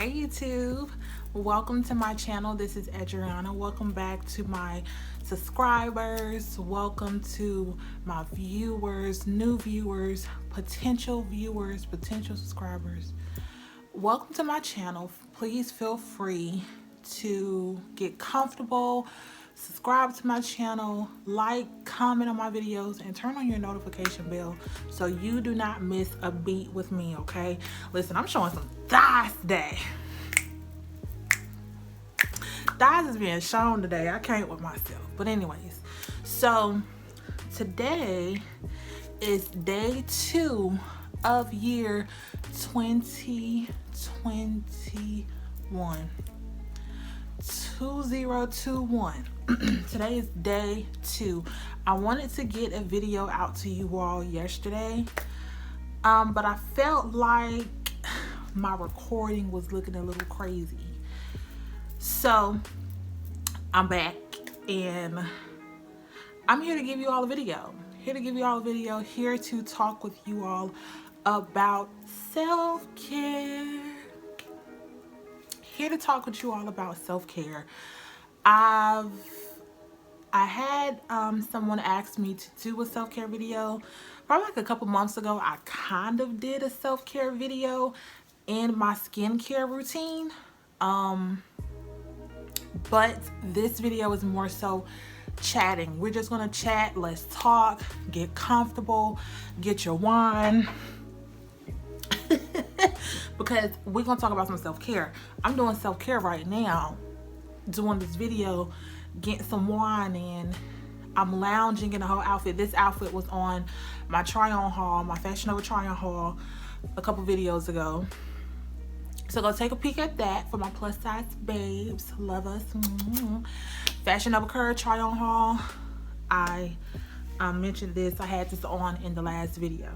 Hey YouTube, welcome to my channel. This is Adriana. Welcome back to my subscribers. Welcome to my viewers, new viewers, potential subscribers. Welcome to my channel. Please feel free to get comfortable, subscribe to my channel, like, comment on my videos, and turn on your notification bell so you do not miss a beat with me, okay? Listen, I'm showing some thighs today. Thighs is being shown today. I can't with myself. But anyways, so today is day 2 of year 2021. 2021. Today is day 2. I wanted to get a video out to you all yesterday, but I felt like my recording was looking a little crazy. So I'm back and I'm here to give you all a video. Here to talk with you all about self-care. Here to talk with you all about self-care. I had someone ask me to do a self-care video probably like a couple months ago. I kind of did a self-care video in my skincare routine, but this video is more so chatting. We're just gonna chat, let's talk, get comfortable, get your wine. Because we're gonna talk about some self-care. I'm doing self-care right now, doing this video, getting some wine in. I'm lounging in a whole outfit. This outfit was on my try-on haul, my Fashion Nova try-on haul a couple videos ago. So go take a peek at that for my plus size babes. Love us. Fashion Nova Curve try-on haul. I mentioned this. I had this on in the last video.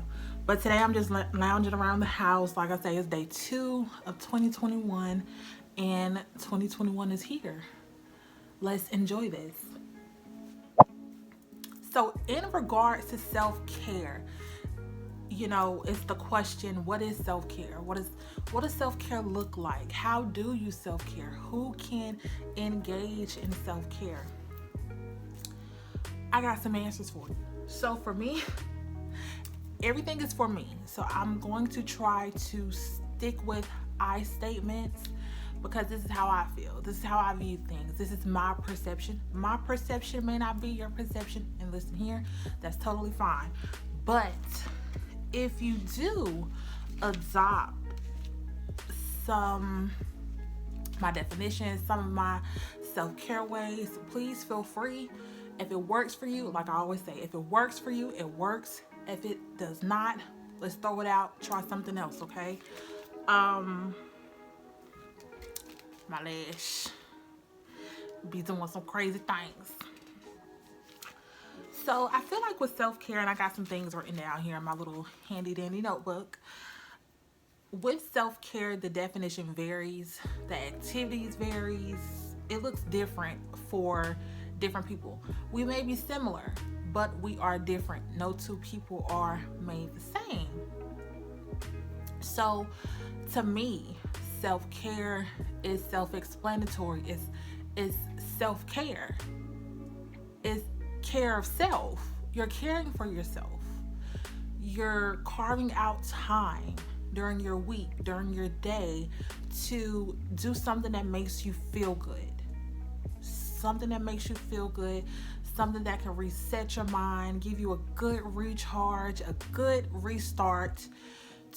But today I'm just lounging around the house. Like I say, it's day 2 of 2021 and 2021 is here. Let's enjoy this. So in regards to self-care, you know, it's the question, what is self-care? What does self-care look like? How do you self-care? Who can engage in self-care? I got some answers for you. So for me, everything is for me. So I'm going to try to stick with I statements because this is how I feel. This is how I view things. This is my perception. My perception may not be your perception. And listen here, that's totally fine. But if you do adopt my definitions, some of my self-care ways, please feel free. If it works for you, like I always say, if it works for you, it works. If it does not, let's throw it out, try something else, okay? My lash be doing some crazy things. So I feel like with self-care, and I got some things written down here in my little handy dandy notebook. With self-care, the definition varies, the activities varies. It looks different for different people. We may be similar, but we are different. No two people are made the same. So to me, self-care is self-explanatory. It's self-care. It's care of self. You're caring for yourself. You're carving out time during your week, during your day to do something that makes you feel good. Something that makes you feel good. Something that can reset your mind, give you a good recharge, a good restart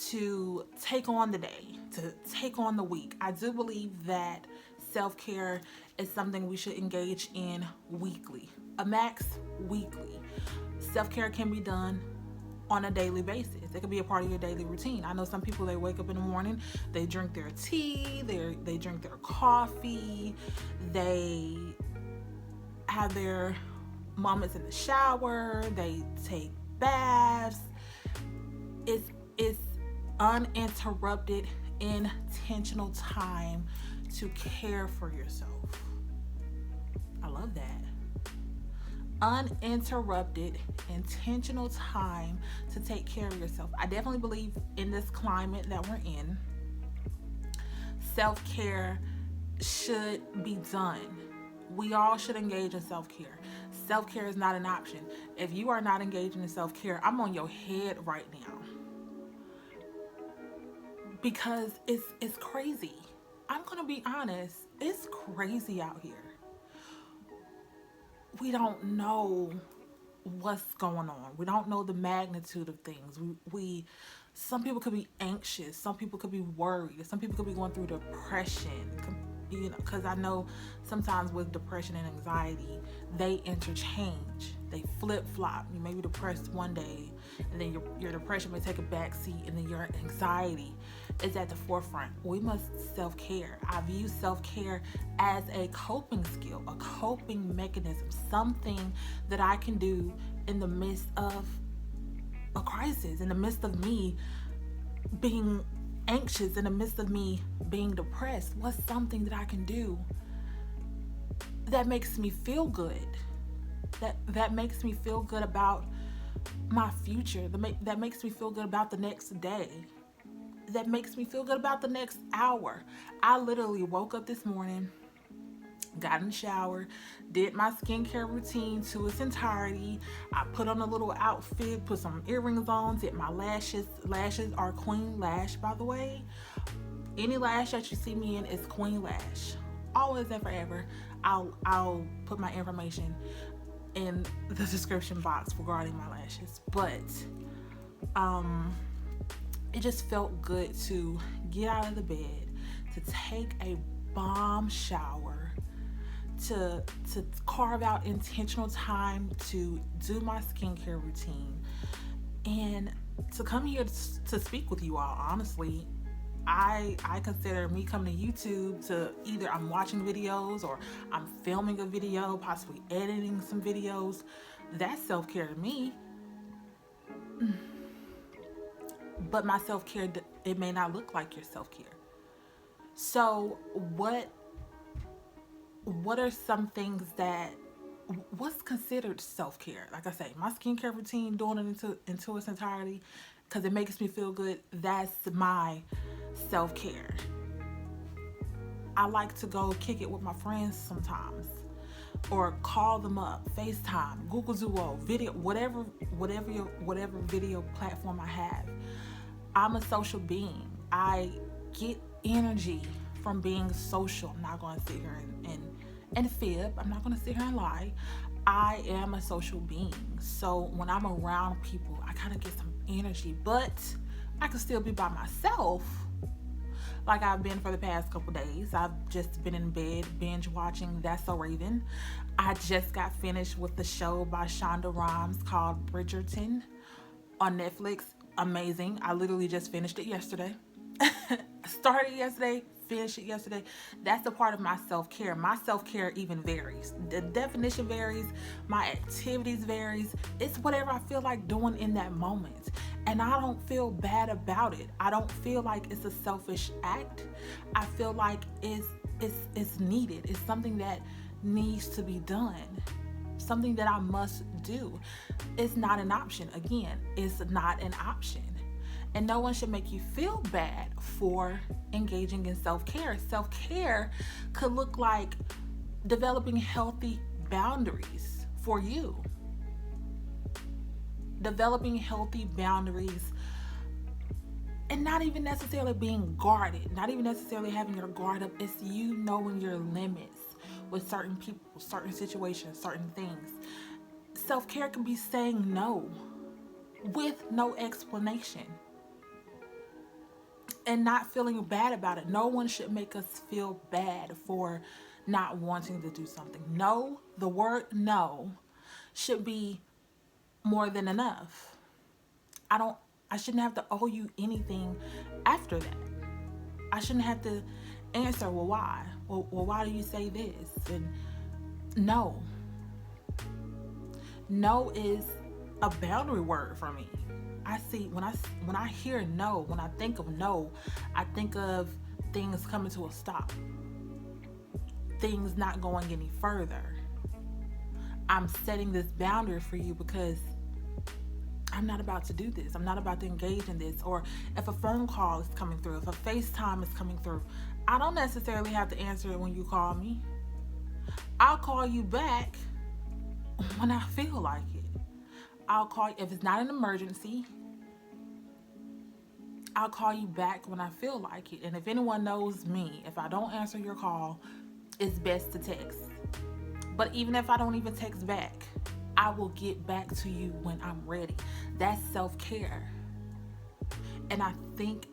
to take on the day, to take on the week. I do believe that self-care is something we should engage in weekly, a max weekly. Self-care can be done on a daily basis. It can be a part of your daily routine. I know some people, they wake up in the morning, they drink their tea, they drink their coffee, they have their moments in the shower, they take baths. It's uninterrupted, intentional time to care for yourself. I love that. Uninterrupted, intentional time to take care of yourself. I definitely believe in this climate that we're in, self-care should be done. We all should engage in self-care. Self-care is not an option. If you are not engaging in self-care, I'm on your head right now, because it's crazy. I'm gonna be honest, it's crazy out here. We don't know what's going on. We don't know the magnitude of things. We some people could be anxious, some people could be worried, some people could be going through depression. You know, because I know sometimes with depression and anxiety, they interchange, they flip flop. You may be depressed one day, and then your depression may take a back seat, and then your anxiety is at the forefront. We must self-care. I view self-care as a coping skill, a coping mechanism, something that I can do in the midst of a crisis, in the midst of me being anxious, in the midst of me being depressed. What's something that I can do that makes me feel good, that makes me feel good about my future, that makes me feel good about the next day, that makes me feel good about the next hour? I literally woke up this morning, got in the shower, did my skincare routine to its entirety. I put on a little outfit, put some earrings on, did my lashes. Lashes are Queen Lash, by the way. Any lash that you see me in is Queen Lash. Always and forever. I'll put my information in the description box regarding my lashes. But it just felt good to get out of the bed, to take a bomb shower, to carve out intentional time to do my skincare routine, and to come here to speak with you all. Honestly, I consider me coming to YouTube to either I'm watching videos or I'm filming a video, possibly editing some videos. That's self-care to me. But my self-care, it may not look like your self-care. So what are some things what's considered self-care? Like I say, my skincare routine, doing it into its entirety because it makes me feel good, that's my self-care. I like to go kick it with my friends sometimes, or call them up, FaceTime, Google Duo, video, whatever video platform I have. I'm a social being. I get energy from being social. I'm not going to sit here and fib. I'm not going to sit here and lie. I am a social being. So when I'm around people, I kind of get some energy, but I can still be by myself like I've been for the past couple days. I've just been in bed binge watching That's So Raven. I just got finished with the show by Shonda Rhimes called Bridgerton on Netflix. Amazing. I literally just finished it yesterday. Started yesterday, finished it yesterday. That's a part of my self-care. My self-care even varies. The definition varies. My activities varies. It's whatever I feel like doing in that moment. And I don't feel bad about it. I don't feel like it's a selfish act. I feel like it's needed. It's something that needs to be done. Something that I must do. It's not an option. Again, it's not an option. And no one should make you feel bad for engaging in self-care. Self-care could look like developing healthy boundaries for you. Developing healthy boundaries and not even necessarily being guarded, not even necessarily having your guard up. It's you knowing your limits with certain people, certain situations, certain things. Self-care can be saying no with no explanation and not feeling bad about it. No one should make us feel bad for not wanting to do something. No, the word no should be more than enough. I shouldn't have to owe you anything after that. I shouldn't have to answer, well, why? Well, why do you say this? And no. No is a boundary word for me. I see when I hear no, when I think of no, I think of things coming to a stop. Things not going any further. I'm setting this boundary for you because I'm not about to do this. I'm not about to engage in this. Or if a phone call is coming through, if a FaceTime is coming through, I don't necessarily have to answer it when you call me. I'll call you back when I feel like it. I'll call you if it's not an emergency. I'll call you back when I feel like it. And if anyone knows me, if I don't answer your call, it's best to text. But even if I don't even text back, I will get back to you when I'm ready. That's self-care. And I think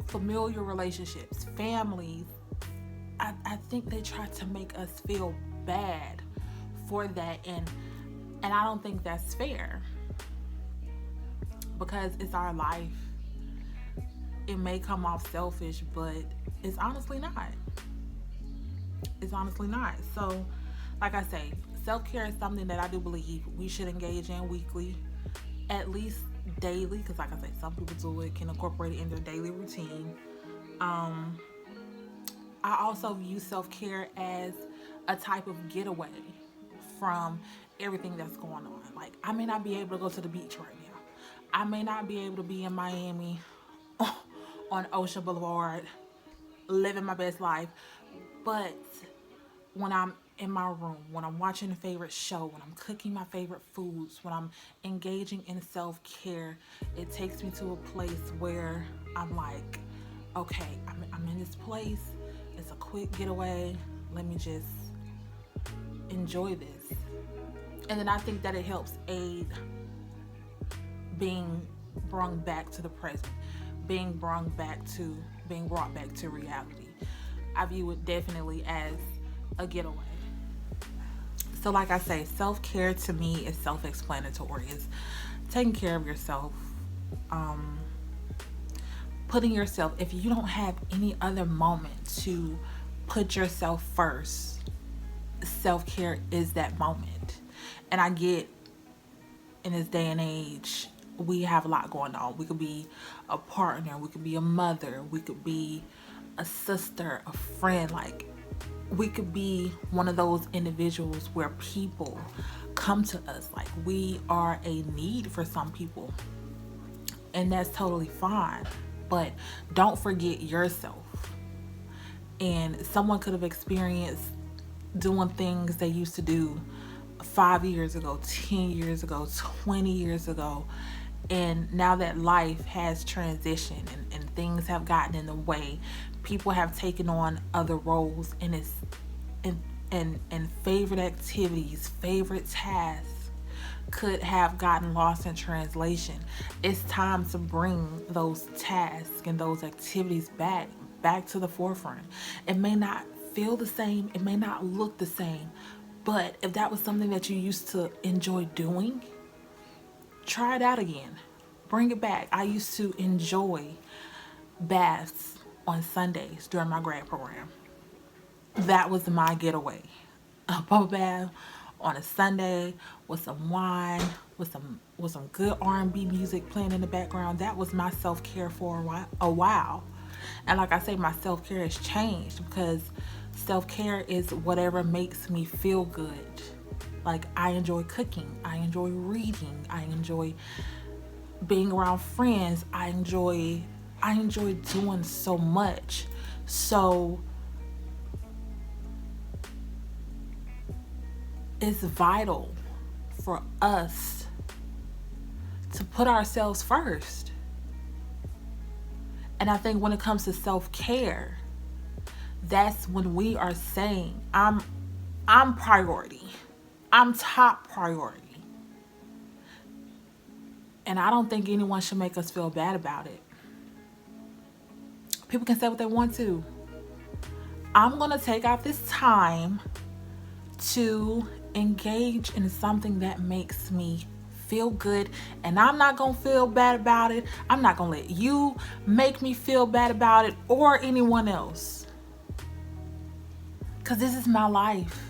familiar relationships, families, I think they try to make us feel bad for that, and I don't think that's fair, because it's our life. It may come off selfish, but it's honestly not. It's honestly not. So, like I say, self-care is something that I do believe we should engage in weekly, at least daily, because like I say, some people do it, can incorporate it in their daily routine. I also view self-care as a type of getaway from everything that's going on. Like, I may not be able to go to the beach right now. I may not be able to be in Miami on Ocean Boulevard living my best life, but when I'm in my room, when I'm watching a favorite show, when I'm cooking my favorite foods, when I'm engaging in self-care, it takes me to a place where I'm like, okay, I'm in this place. It's a quick getaway. Let me just enjoy this. And then I think that it helps aid being brought back to the present, being brought back to reality. I view it definitely as a getaway. So like I say, self-care to me is self-explanatory. It's taking care of yourself, putting yourself, if you don't have any other moment to put yourself first, self-care is that moment. And I get, in this day and age, we have a lot going on. We could be a partner, we could be a mother, we could be a sister, a friend. Like, we could be one of those individuals where people come to us. Like, we are a need for some people, and that's totally fine. But don't forget yourself. And someone could have experienced doing things they used to do 5 years ago, 10 years ago, 20 years ago. And now that life has transitioned, and things have gotten in the way, people have taken on other roles, and it's and favorite activities, favorite tasks could have gotten lost in translation. It's time to bring those tasks and those activities back to the forefront. It may not feel the same, it may not look the same, but if that was something that you used to enjoy doing, try it out again. Bring it back. I used to enjoy baths on Sundays during my grad program. That was my getaway. A bubble bath on a Sunday with some wine, with some good R&B music playing in the background. That was my self-care for a while. And like I say, my self-care has changed, because self-care is whatever makes me feel good. Like, I enjoy cooking, I enjoy reading, I enjoy being around friends, I enjoy doing so much. So it's vital for us to put ourselves first. And I think when it comes to self-care, that's when we are saying, I'm priority. I'm top priority. And I don't think anyone should make us feel bad about it. People can say what they want to. I'm going to take out this time to engage in something that makes me feel good, and I'm not going to feel bad about it. I'm not going to let you make me feel bad about it, or anyone else. Because this is my life.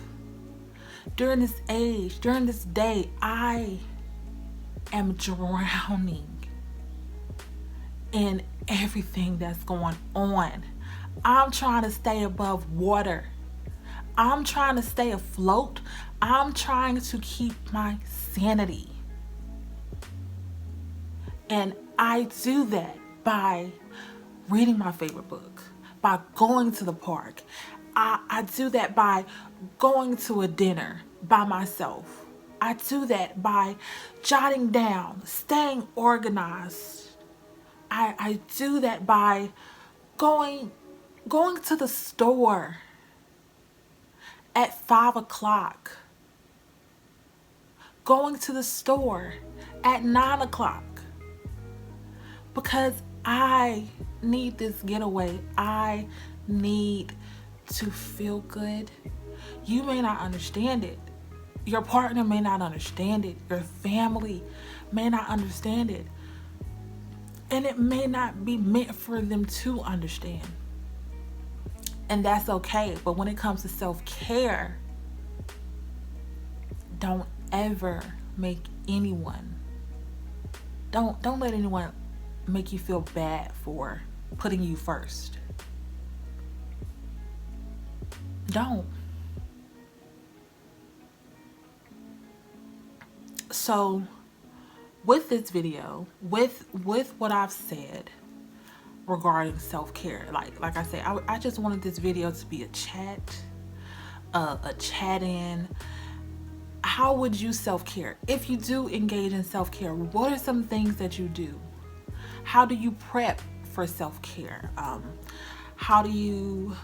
During this age, during this day, I am drowning in everything that's going on. I'm trying to stay above water. I'm trying to stay afloat. I'm trying to keep my sanity. And I do that by reading my favorite book, by going to the park. I do that by going to a dinner by myself. I do that by jotting down, staying organized. I do that by going to the store at 5 o'clock, going to the store at 9 o'clock, because I need this getaway. I need to feel good. You may not understand it. Your partner may not understand it. Your family may not understand it. And it may not be meant for them to understand. And that's okay. But when it comes to self-care, don't ever make anyone, don't let anyone make you feel bad for putting you first. Don't. So with this video, with what I've said regarding self-care, like I said, I just wanted this video to be a chat-in. How would you self-care? If you do engage in self-care, what are some things that you do? How do you prep for self-care? How do you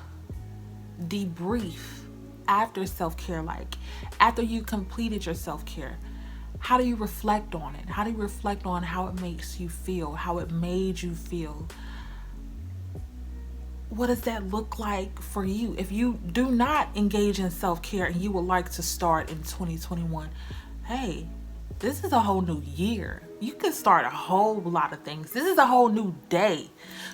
debrief after self-care? Like after you completed your self-care, how do you reflect on it? How do you reflect on how it makes you feel, how it made you feel? What does that look like for you? If you do not engage in self-care and you would like to start in 2021, hey, this is a whole new year. You can start a whole lot of things. This is a whole new day.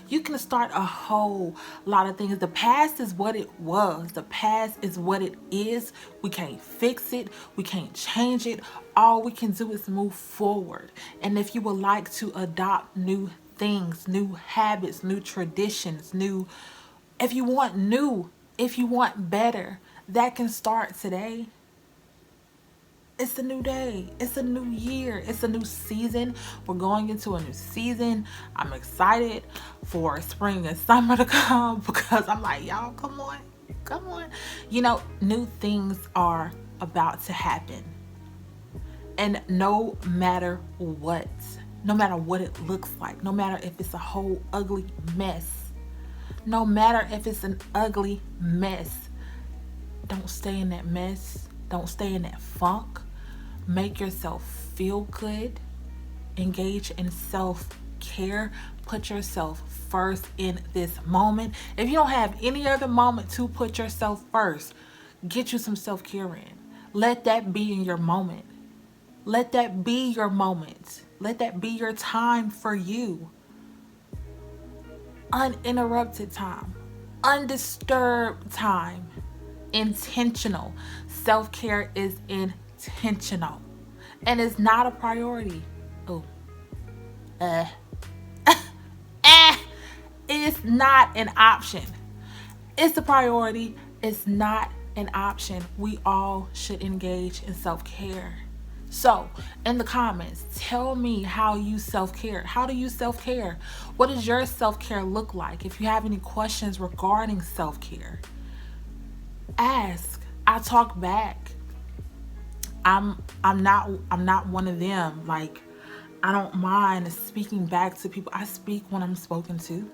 You can start a whole lot of things. The past is what it was. The past is what it is. We can't fix it. We can't change it. All we can do is move forward. And if you would like to adopt new things, new habits, new traditions, if you want better, that can start today. It's a new day. It's a new year. It's a new season. We're going into a new season. I'm excited for spring and summer to come because I'm like, y'all, come on. New things are about to happen. And no matter what it looks like, no matter if it's a whole ugly mess, no matter if it's an ugly mess, don't stay in that mess. Don't stay in that funk. Make yourself feel good. Engage in self-care. Put yourself first in this moment. If you don't have any other moment to put yourself first, get you some self-care in. Let that be in your moment. Let that be your moment. Let that be your time for you. Uninterrupted time. Undisturbed time. Intentional. Self-care is intentional. And it's not a priority. It's not an option. It's a priority. It's not an option. We all should engage in self-care. So, in the comments, tell me how you self-care. How do you self-care? What does your self-care look like? If you have any questions regarding self-care, ask. I talk back. I'm not one of them. Like, I don't mind speaking back to people. I speak when I'm spoken to.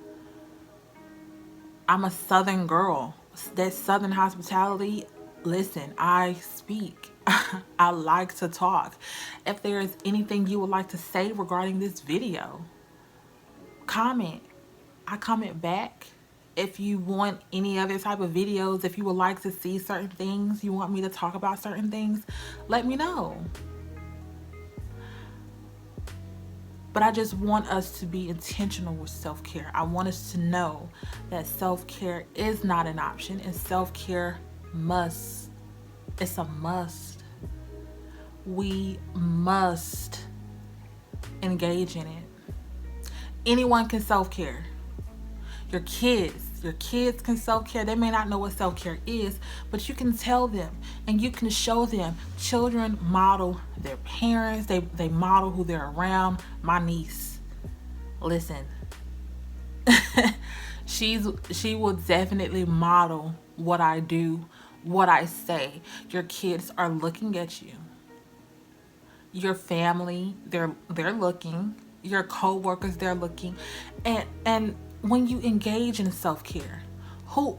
I'm a Southern girl. That Southern hospitality, listen, I speak. I like to talk. If there is anything you would like to say regarding this video, comment. I comment back. If you want any other type of videos, if you would like to see certain things, you want me to talk about certain things, let me know. But I just want us to be intentional with self-care. I want us to know that self-care is not an option, and self-care it's a must. We must engage in it. Anyone can self-care. Your kids can self-care. They may not know what self-care is, but you can tell them and you can show them. Children model their parents. They model who they're around. My niece, Listen, she will definitely model what I do, what I say. Your kids are looking at you. Your family, they're looking. Your coworkers, they're looking. And when you engage in self-care, who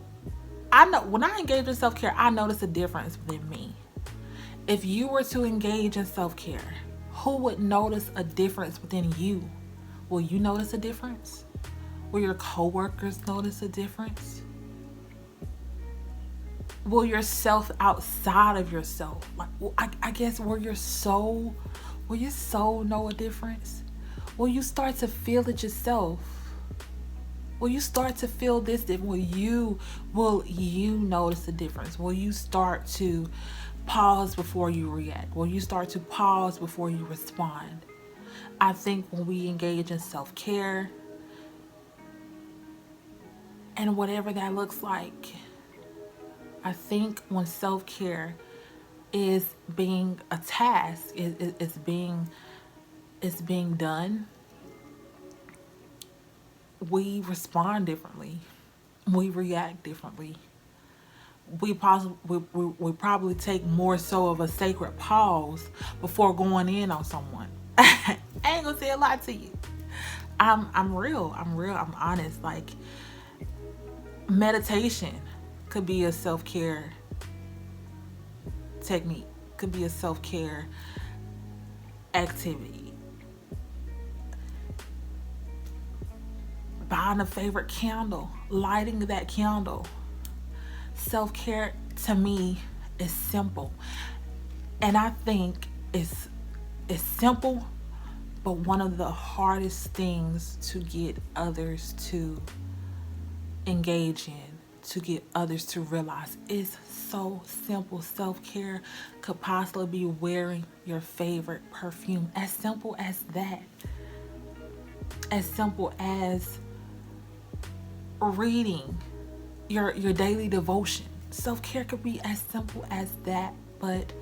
I know when I engage in self-care, I notice a difference within me. If you were to engage in self-care, who would notice a difference within you? Will you notice a difference? Will your coworkers notice a difference? Will yourself outside of yourself, like I guess, will your soul know a difference? Will you start to feel it yourself? Will you start to feel this? Will you notice the difference? Will you start to pause before you react? Will you start to pause before you respond? I think when we engage in self care and whatever that looks like, I think when self care is being a task, is being done, we respond differently. We react differently. We probably take more so of a sacred pause before going in on someone. I ain't gonna say a lot to you. I'm real. I'm real. I'm honest. Like, meditation could be a self care technique. Could be a self care activity. Buying a favorite candle, lighting that candle. Self care to me is simple, and I think it's simple, but one of the hardest things to get others to engage in, to get others to realize. Is so simple. Self care could possibly be wearing your favorite perfume. As simple as that. As simple as reading your daily devotion. Self care could be as simple as that, but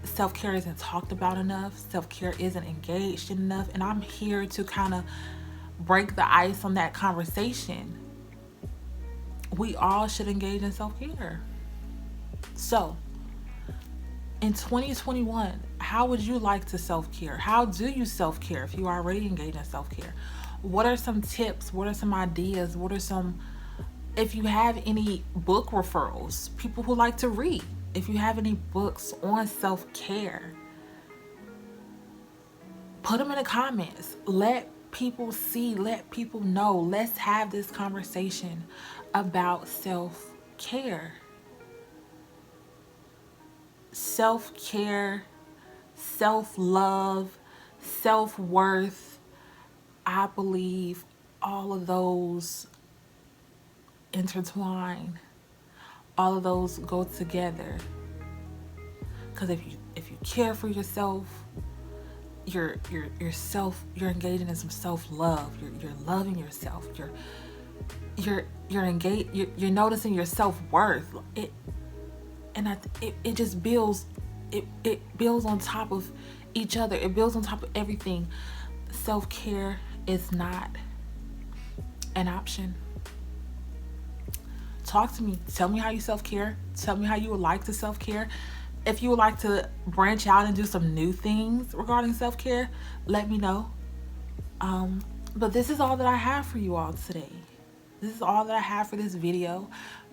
self care isn't talked about enough. Self care isn't engaged in enough, and I'm here to kind of break the ice on that conversation. We all should engage in self care. So, in 2021, how would you like to self care? How do you self care if you already engage in self care? What are some tips? What are some ideas? What are some, if you have any book referrals, people who like to read, if you have any books on self care, put them in the comments. Let people see, let people know. Let's have this conversation about self care. Self care, self love, self worth. I believe all of those intertwine. All of those go together. Because if you care for yourself, you're engaging in some self love. You're loving yourself. You're engaged. You're noticing your self worth. It just builds. It builds on top of each other. It builds on top of everything. Self care is not an option. Talk to me. Tell me how you self care. Tell me how you would like to self care. If you would like to branch out and do some new things regarding self care, let me know. But this is all that I have for you all today. This is all that I have for this video.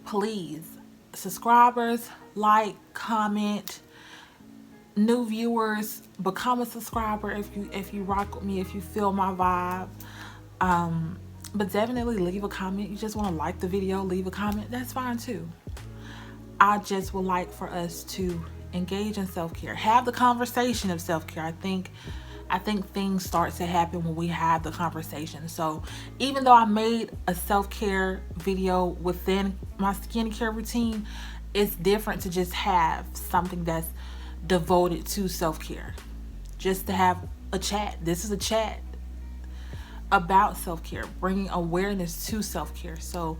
Please, subscribers, like, comment. New viewers, become a subscriber if you rock with me, if you feel my vibe. But definitely leave a comment. You just want to like the video, leave a comment. That's fine too. I just would like for us to engage in self-care. Have the conversation of self-care. I think things start to happen when we have the conversation. So even though I made a self-care video within my skincare routine, it's different to just have something that's devoted to self-care. Just to have a chat. This is a chat about self-care, bringing awareness to self-care. So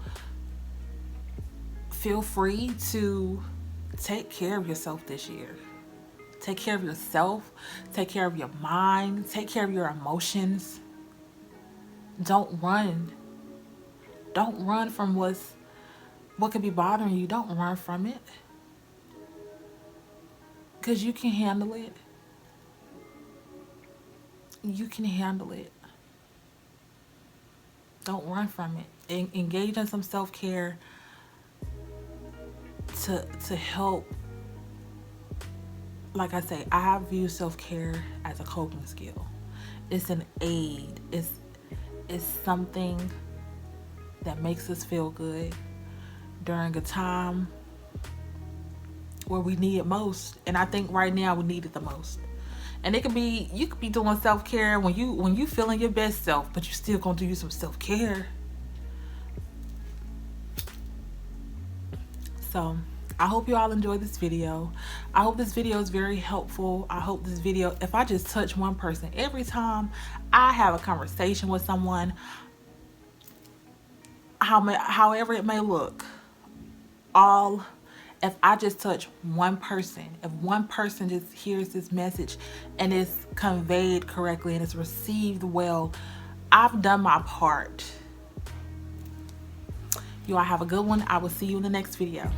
feel free to take care of yourself this year. Take care of yourself. Take care of your mind. Take care of your emotions. Don't run. Don't run from what could be bothering you. Don't run from it. Because you can handle it. You can handle it. Don't run from it. Engage in some self-care to help. Like I say, I view self-care as a coping skill. It's an aid. It's something that makes us feel good during a time where we need it most. And I think right now we need it the most. And it could be, you could be doing self-care when you feeling your best self, but you still gonna do you some self-care. So I hope you all enjoyed this video. I hope this video is very helpful. I hope this video, if I just touch one person every time I have a conversation with someone, however it may look, if I just touch one person, if one person just hears this message and it's conveyed correctly and it's received well, I've done my part. You all have a good one. I will see you in the next video.